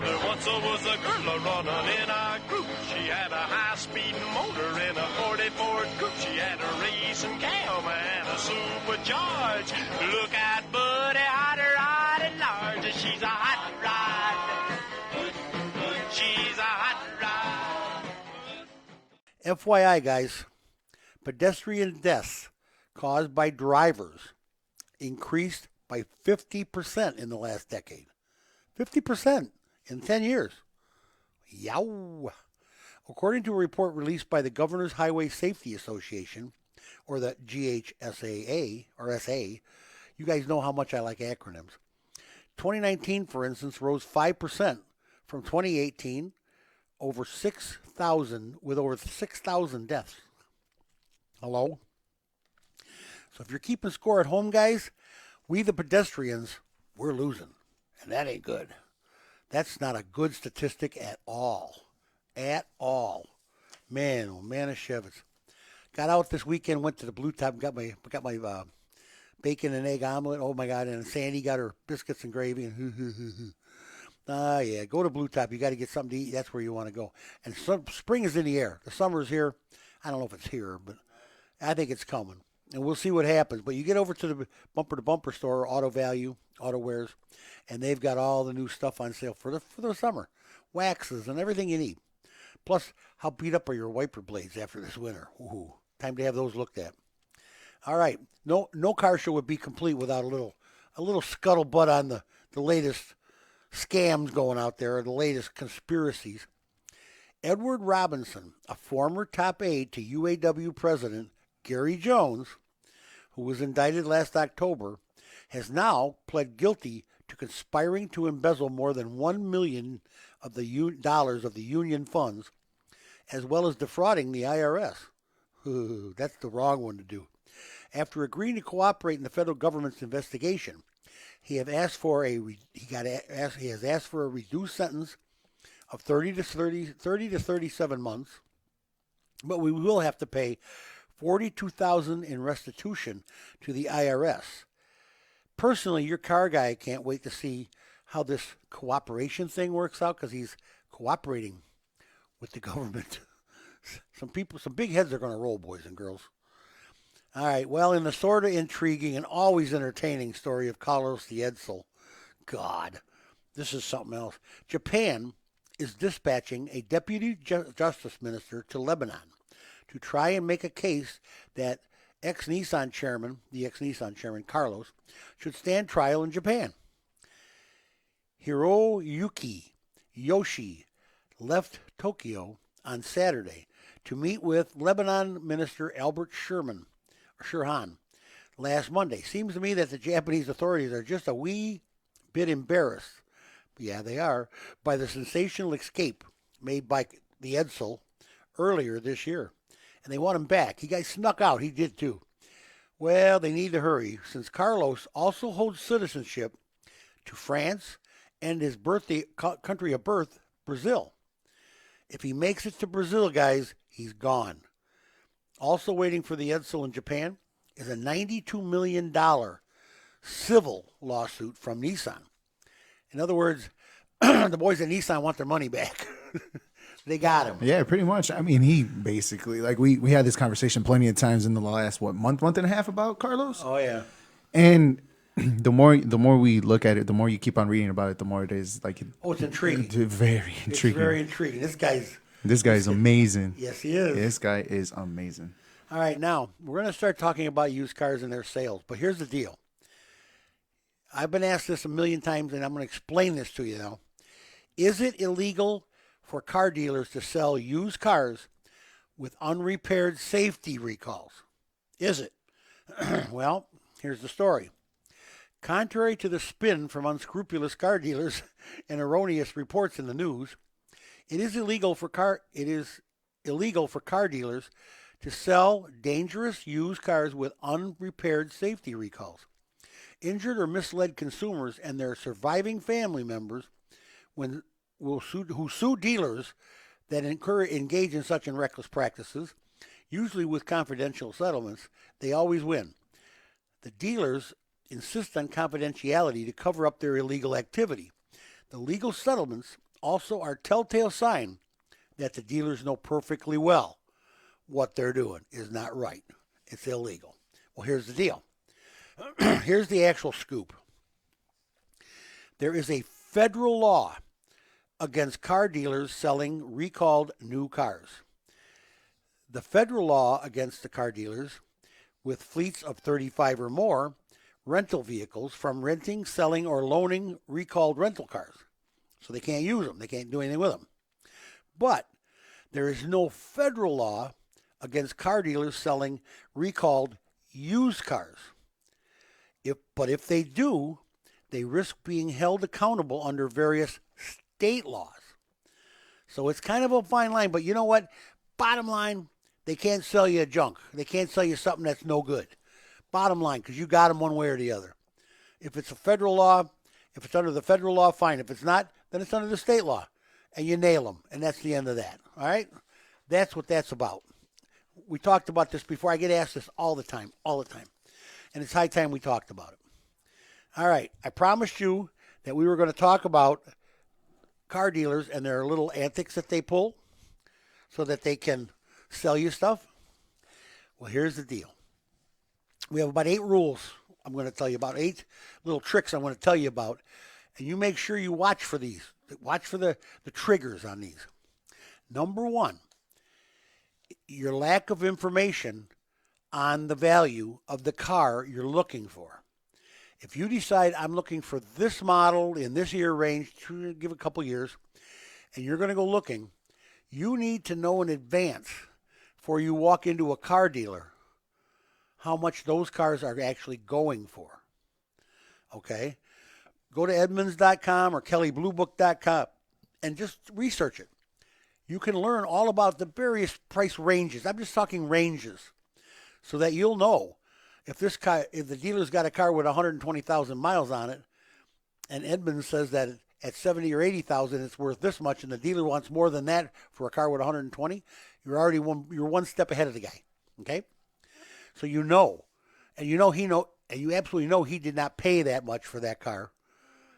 There once was a girl running in a group. She had a high-speed motor in a 40 Ford Coupe. She had a racing cam and a supercharged. Look at Buddy, hot rod and large. She's a hot rod. She's a hot rod. FYI, guys, pedestrian deaths caused by drivers increased by 50% in the last decade. 50% in 10 years. Yow. According to a report released by the Governor's Highway Safety Association, or the GHSAA, or SA, you guys know how much I like acronyms. 2019, for instance, rose 5% from 2018, with over 6,000 deaths. Hello? So if you're keeping score at home, guys, we the pedestrians, we're losing. And that ain't good. That's not a good statistic at all. At all. Man, oh man, of Shevitz. Got out this weekend, went to the Blue Top, got my bacon and egg omelet. Oh my God! And Sandy got her biscuits and gravy. And yeah, go to Blue Top. You got to get something to eat. That's where you want to go. And spring is in the air. The summer is here. I don't know if it's here, but I think it's coming. And we'll see what happens. But you get over to the bumper-to-bumper store, Auto Value, Auto Wares, and they've got all the new stuff on sale for the summer. Waxes and everything you need. Plus, how beat up are your wiper blades after this winter? Ooh, time to have those looked at. All right. No car show would be complete without a little scuttlebutt on the latest scams going out there, or the latest conspiracies. Edward Robinson, a former top aide to UAW President Gary Jones, who was indicted last October, has now pled guilty to conspiring to embezzle more than $1 million of the dollars of the union funds, as well as defrauding the IRS. Ooh, that's the wrong one to do. After agreeing to cooperate in the federal government's investigation, he has asked for a reduced sentence of 30 to 37 months, but we will have to pay $42,000 in restitution to the IRS. Personally, your car guy can't wait to see how this cooperation thing works out, because he's cooperating with the government. Some big heads are going to roll, boys and girls. All right, well, in the sort of intriguing and always entertaining story of Carlos the Edsel, God, this is something else. Japan is dispatching a deputy justice minister to Lebanon to try and make a case that the ex-Nissan chairman, Carlos, should stand trial in Japan. Hiroyuki Yoshi left Tokyo on Saturday to meet with Lebanon Minister Albert Sherhan last Monday. Seems to me that the Japanese authorities are just a wee bit embarrassed, yeah, they are, by the sensational escape made by the Edsel earlier this year. And they want him back. He guys snuck out. He did too. Well, they need to hurry, since Carlos also holds citizenship to France and his country of birth, Brazil. If he makes it to Brazil, guys, he's gone. Also waiting for the Edsel in Japan is a $92 million civil lawsuit from Nissan. In other words, the boys at Nissan want their money back. They got him. Yeah, pretty much. I mean, he basically, like, we had this conversation plenty of times in the last, month and a half about Carlos? Oh, yeah. And the more we look at it, the more you keep on reading about it, the more it is, like... Oh, it's intriguing. It's very intriguing. It's very intriguing. This guy is amazing. Yes, he is. This guy is amazing. All right, now, we're going to start talking about used cars and their sales. But here's the deal. I've been asked this a million times, and I'm going to explain this to you now. Is it illegal for car dealers to sell used cars with unrepaired safety recalls? Is it? Well, here's the story. Contrary to the spin from unscrupulous car dealers and erroneous reports in the news, it is illegal for car dealers to sell dangerous used cars with unrepaired safety recalls. Injured or misled consumers and their surviving family members who sue dealers that engage in such reckless practices, usually with confidential settlements, they always win. The dealers insist on confidentiality to cover up their illegal activity. The legal settlements also are telltale sign that the dealers know perfectly well what they're doing is not right. It's illegal. Well, here's the deal. Here's the actual scoop. There is a federal law against car dealers selling recalled new cars. The federal law against the car dealers with fleets of 35 or more rental vehicles from renting, selling, or loaning recalled rental cars. So they can't use them. They can't do anything with them. But there is no federal law against car dealers selling recalled used cars. But if they do, they risk being held accountable under various state laws. So it's kind of a fine line, but you know what? Bottom line, they can't sell you junk. They can't sell you something that's no good. Bottom line, because you got them one way or the other. If it's a federal law, if it's under the federal law, fine. If it's not, then it's under the state law. And you nail them, and that's the end of that. All right? That's what that's about. We talked about this before. I get asked this all the time. And it's high time we talked about it. All right. I promised you that we were going to talk about car dealers and their little antics that they pull so that they can sell you stuff. Well, here's the deal. We have about 8 rules I'm going to tell you about, 8 little tricks I'm going to tell you about. And you make sure you watch for these. Watch for the triggers on these. Number 1, your lack of information on the value of the car you're looking for. If you decide I'm looking for this model in this year range, give a couple years, and you're going to go looking, you need to know in advance before you walk into a car dealer how much those cars are actually going for. Okay? Go to Edmunds.com or KellyBlueBook.com and just research it. You can learn all about the various price ranges. I'm just talking ranges so that you'll know if this car, if the dealer's got a car with 120,000 miles on it and Edmunds says that at 70 or 80,000 it's worth this much and the dealer wants more than that for a car with 120, you're one step ahead of the guy. Okay? So you know, and you absolutely know he did not pay that much for that car.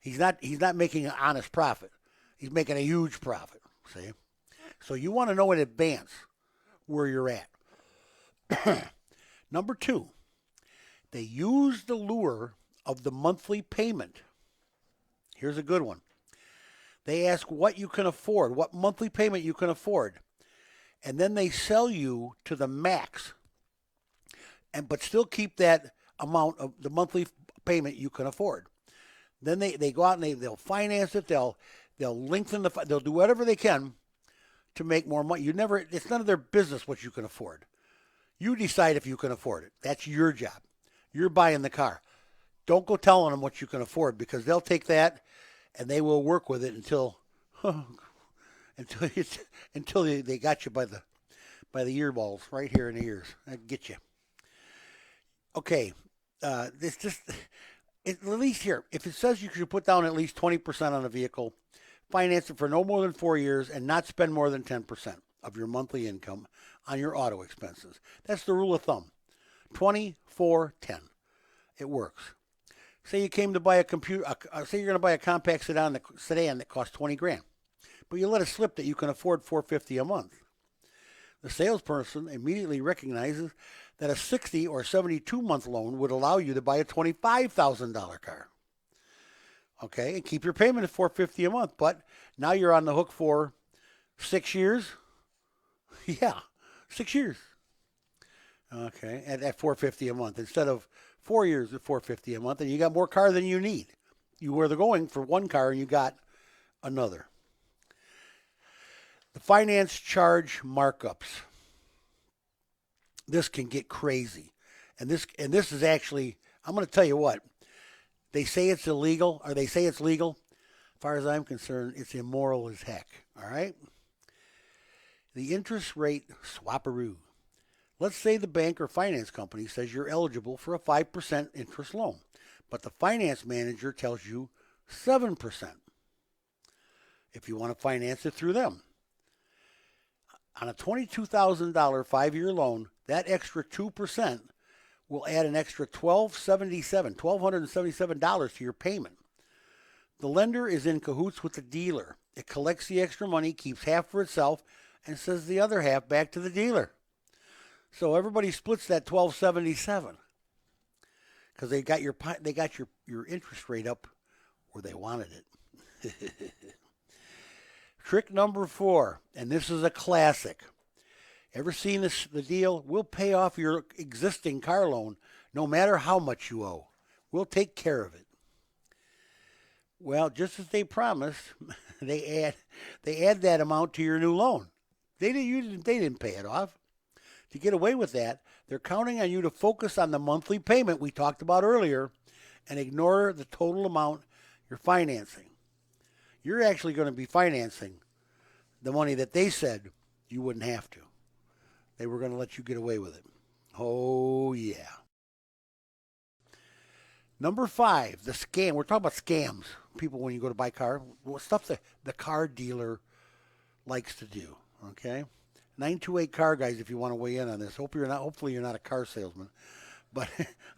He's not making an honest profit. He's making a huge profit. See? So you want to know in advance where you're at. Number 2, they use the lure of the monthly payment. Here's a good one. They ask what you can afford, what monthly payment you can afford. And then they sell you to the max. But still keep that amount of the monthly payment you can afford. Then they go out and they'll finance it. They'll lengthen they'll do whatever they can to make more money. It's none of their business what you can afford. You decide if you can afford it. That's your job. You're buying the car. Don't go telling them what you can afford because they'll take that and they will work with it until they got you by the ear balls right here in the ears. I get you. Okay, at least here, if it says you should put down at least 20% on a vehicle, finance it for no more than 4 years, and not spend more than 10% of your monthly income on your auto expenses. That's the rule of thumb. 20-4-10. It works. Say you came to buy a computer. Say you're going to buy a compact sedan that costs $20,000, but you let it slip that you can afford $450 a month. The salesperson immediately recognizes that a 60 or 72-month loan would allow you to buy a $25,000 car. Okay, and keep your payment at $450 a month, but now you're on the hook for 6 years. Yeah, 6 years. Okay, at $450 a month instead of 4 years at $450 a month, and you got more car than you need. You were going for one car and you got another. The finance charge markups. This can get crazy. And this is actually, I'm going to tell you what, they say it's illegal, or they say it's legal. As far as I'm concerned, it's immoral as heck. All right? The interest rate swaparoo. Let's say the bank or finance company says you're eligible for a 5% interest loan, but the finance manager tells you 7% if you want to finance it through them. On a $22,000 5-year loan, that extra 2% will add an extra $1,277 to your payment. The lender is in cahoots with the dealer. It collects the extra money, keeps half for itself, and sends the other half back to the dealer. So everybody splits that $1,277 because they got your interest rate up where they wanted it. Trick number 4, and this is a classic. Ever seen the deal? We'll pay off your existing car loan no matter how much you owe. We'll take care of it. Well, just as they promised, they add that amount to your new loan. They didn't pay it off. To get away with that, they're counting on you to focus on the monthly payment we talked about earlier and ignore the total amount you're financing. You're actually going to be financing the money that they said you wouldn't have to. They were going to let you get away with it. Oh, yeah. Number 5, the scam. We're talking about scams. People, when you go to buy a car, stuff that the car dealer likes to do. Okay? 928 car guys, if you want to weigh in on this. Hopefully you're not a car salesman. But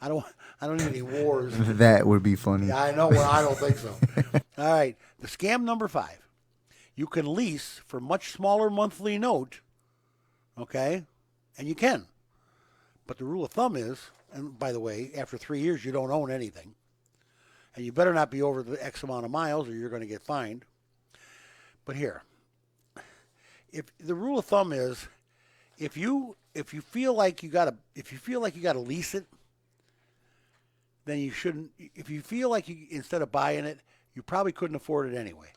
I don't need any wars. That would be funny. Yeah, I know. Well, I don't think so. All right. The scam number 5. You can lease for much smaller monthly note. Okay? And you can. But the rule of thumb is, and by the way, after 3 years, you don't own anything. And you better not be over the X amount of miles or you're going to get fined. But here, if the rule of thumb is, if you feel like you gotta lease it, then you shouldn't. If you feel like you, instead of buying it, you probably couldn't afford it anyway.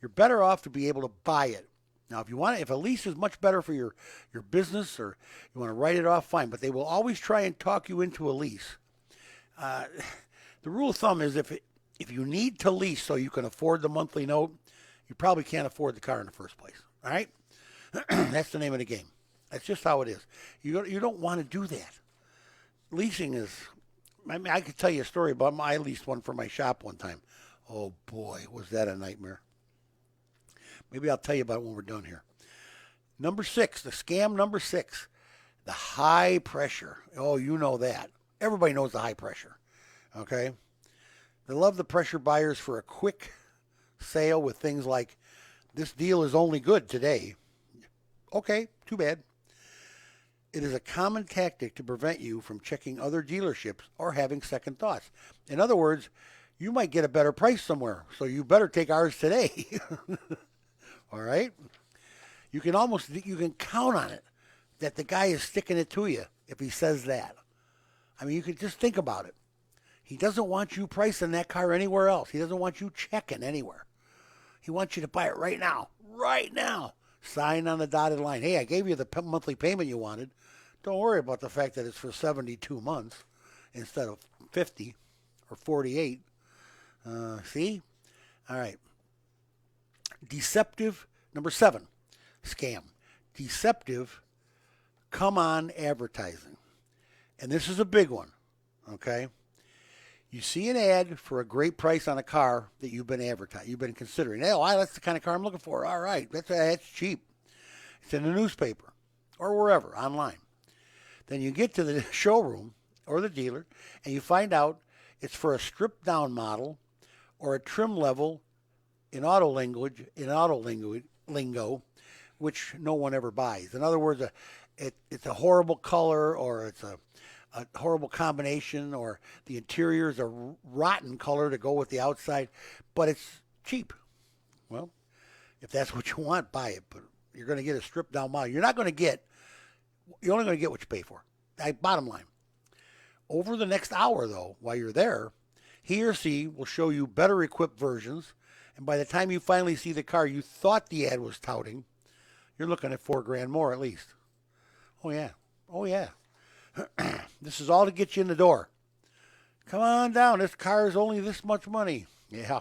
You're better off to be able to buy it. Now, if a lease is much better for your business or you want to write it off, fine. But they will always try and talk you into a lease. The rule of thumb is if you need to lease so you can afford the monthly note, you probably can't afford the car in the first place. All right? That's the name of the game. That's just how it is. You don't want to do that. Leasing is, I could tell you a story about I leased one for my shop one time. Oh boy, was that a nightmare. Maybe I'll tell you about it when we're done here. Number 6, the scam number 6, the high pressure. Oh, you know that. Everybody knows the high pressure. Okay? They love the pressure buyers for a quick sale with things like, this deal is only good today. Okay, too bad. It is a common tactic to prevent you from checking other dealerships or having second thoughts. In other words, you might get a better price somewhere, so you better take ours today. All right? You can count on it that the guy is sticking it to you if he says that. I mean, you could just think about it. He doesn't want you pricing that car anywhere else. He doesn't want you checking anywhere. He wants you to buy it right now. Right now. Sign on the dotted line. Hey, I gave you the monthly payment you wanted. Don't worry about the fact that it's for 72 months instead of 50 or 48. See? All right. Deceptive, number 7, scam. Deceptive come-on advertising. And this is a big one, okay? You see an ad for a great price on a car that you've been considering. Hey, that's the kind of car I'm looking for. All right, that's cheap. It's in the newspaper or wherever, online. Then you get to the showroom or the dealer, and you find out it's for a stripped-down model or a trim level in auto lingo, which no one ever buys. In other words, it's a horrible color, or it's a horrible combination, or the interior is a rotten color to go with the outside, but it's cheap. Well, if that's what you want, buy it. But you're going to get a stripped down model. You're only going to get what you pay for. Bottom line. Over the next hour, though, while you're there, he or she will show you better equipped versions. And by the time you finally see the car you thought the ad was touting, you're looking at $4,000 more at least. Oh, yeah. Oh, yeah. This is all to get you in the door. Come on down. This car is only this much money. Yeah,